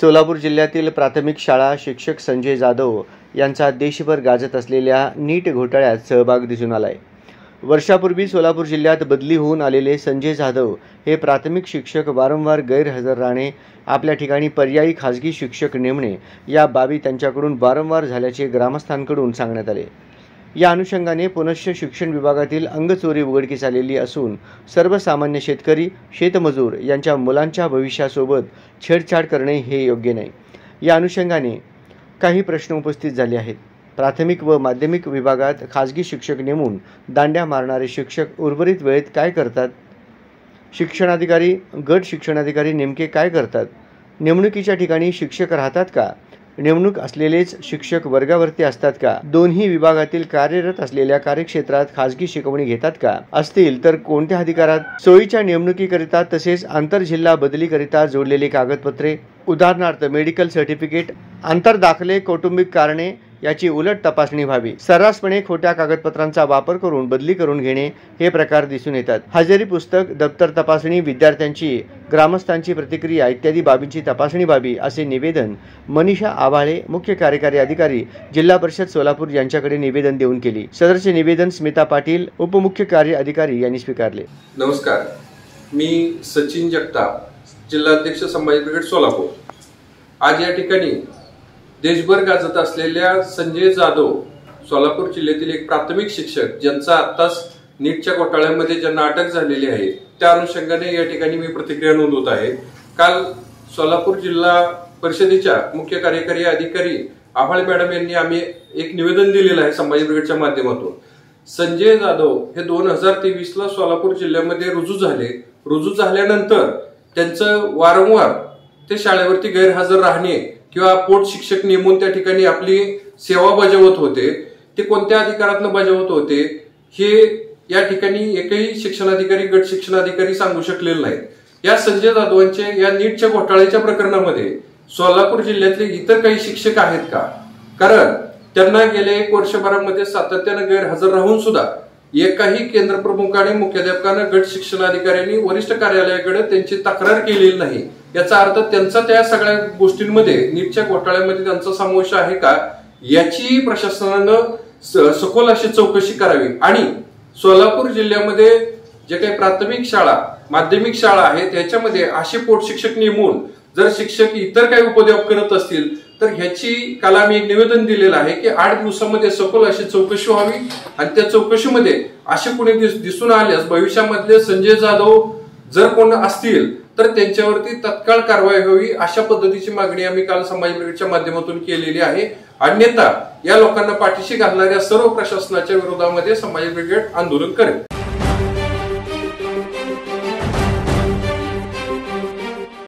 सोलापूर जिल्ह्यातील प्राथमिक शाळा शिक्षक संजय जाधव यांचा देशभर गाजत असलेल्या नीट घोटाळ्यात सहभाग दिसून आलाय। वर्षापूर्वी सोलापूर जिल्ह्यात बदली होऊन आलेले संजय जाधव हे प्राथमिक शिक्षक वारंवार गैरहजर राहणे, आपल्या ठिकाणी पर्यायी खाजगी शिक्षक नेमणे या बाबी त्यांच्याकडून वारंवार झाल्याचे ग्रामस्थांकडून सांगण्यात आले। या अनुषंगाने पुनश्च शिक्षण विभागातील अंगचोरी उघडकीस आलेली असून सर्वसामान्य शेतकरी, शेतमजूर यांच्या मुलांच्या भविष्यासोबत छेडछाड करणे हे योग्य नाही। या अनुषंगाने काही प्रश्न उपस्थित झाले आहेत। प्राथमिक व माध्यमिक विभागात खाजगी शिक्षक नेमून दांड्या मारणारे शिक्षक उर्वरित वेळेत काय करतात? शिक्षणाधिकारी, गट शिक्षणाधिकारी नेमके काय करतात? नेमणुकीच्या ठिकाणी शिक्षक राहतात का? नेमणूक असलेलेच शिक्षक वर्गावरती असतात का? दोन्ही विभागातील कार्यरत असलेल्या कार्यक्षेत्रात खाजगी शिकवणी घेतात का? असतील तर कोणत्या अधिकारात? सोयीच्या नेमणुकीकरिता तसेच आंतरजिल्हा बदलीकरिता जोडलेली कागदपत्रे, उदाहरणार्थ मेडिकल सर्टिफिकेट, आंतरदाखले, कौटुंबिक कारणे याची उलट तपासणी व्हावी। सर्रासपणे खोट्या कागदपत्रांचा वापर करून बदली करून घेणे हे प्रकार दिसून येतात। हजेरी पुस्तक, दप्तर तपासणी, विद्यार्थ्यांची, ग्रामस्थांची प्रतिक्रिया इत्यादी बाबींची तपासणी व्हावी असे निवेदन मनीषा आवाळे, मुख्य कार्यकारी अधिकारी, जिल्हा परिषद सोलापूर यांच्याकडे निवेदन देऊन केली। सदरचे निवेदन स्मिता पाटील, उपमुख्य कार्य अधिकारी यांनी स्वीकारले। नमस्कार, मी सचिन जगताप, जिल्हाध्यक्ष संभाजी ब्रिगेड सोलापूर। आज या ठिकाणी देशभर गाजत असलेल्या संजय जाधव, सोलापूर जिल्ह्यातील एक प्राथमिक शिक्षक ज्यांचा आत्ताच नीटच्या घोटाळ्यामध्ये ज्यांना अटक झालेली आहे, त्या अनुषंगाने या ठिकाणी मी प्रतिक्रिया नोंदवत आहे। काल सोलापूर जिल्हा परिषदेच्या मुख्य कार्यकारी अधिकारी आव्हाळे मॅडम यांनी आम्ही एक निवेदन दिलेलं आहे संभाजी ब्रिगेडच्या माध्यमातून। संजय जाधव हे 2023 ला सोलापूर जिल्ह्यामध्ये रुजू झाले। रुजू झाल्यानंतर त्यांचं वारंवार ते शाळेवरती गैरहजर राहणे किंवा पोट शिक्षक नेमून त्या ठिकाणी आपली सेवा बजावत होते। ते कोणत्या अधिकारातून बजावत होते हे या ठिकाणी एकही शिक्षणाधिकारी, गट शिक्षणाधिकारी सांगू शकलेले नाहीत। या संजय जाधवांच्या या नीटच्या घोटाळ्याच्या प्रकरणामध्ये सोलापूर जिल्ह्यातले इतर काही शिक्षक आहेत का? कारण त्यांना गेल्या 1 वर्षभरामध्ये सातत्याने गैरहजर राहून सुद्धा एकाही केंद्र प्रमुखाने, मुख्याध्यापकाने, गट शिक्षणाधिकाऱ्यांनी वरिष्ठ कार्यालयाकडे त्यांची तक्रार केलेली नाही। याचा अर्थ त्यांचा त्या सगळ्या गोष्टींमध्ये, नीटच्या घोटाळ्यामध्ये त्यांचा समावेश आहे का याची प्रशासनानं सखोल अशी चौकशी करावी। आणि सोलापूर जिल्ह्यामध्ये जे काही प्राथमिक शाळा, माध्यमिक शाळा आहेत त्याच्यामध्ये असे पोट शिक्षक नेमून जर शिक्षक इतर काही उपद्व्याप करत असतील तर ह्याची काल आम्ही एक निवेदन दिलेलं आहे की 8 दिवसामध्ये सखोल अशी चौकशी व्हावी आणि त्या चौकशीमध्ये असे कोणी दिसून आल्यास भविष्यामधले संजय जाधव जर कोण असतील तर त्यांच्यावरती तत्काळ कारवाई व्हावी अशा पद्धतीची मागणी आम्ही काल संभाजी ब्रिगेडच्या माध्यमातून केलेली आहे। अन्यथा या लोकांना पाठीशी घालणाऱ्या सर्व प्रशासनाच्या विरोधामध्ये संभाजी ब्रिगेड आंदोलन करेल।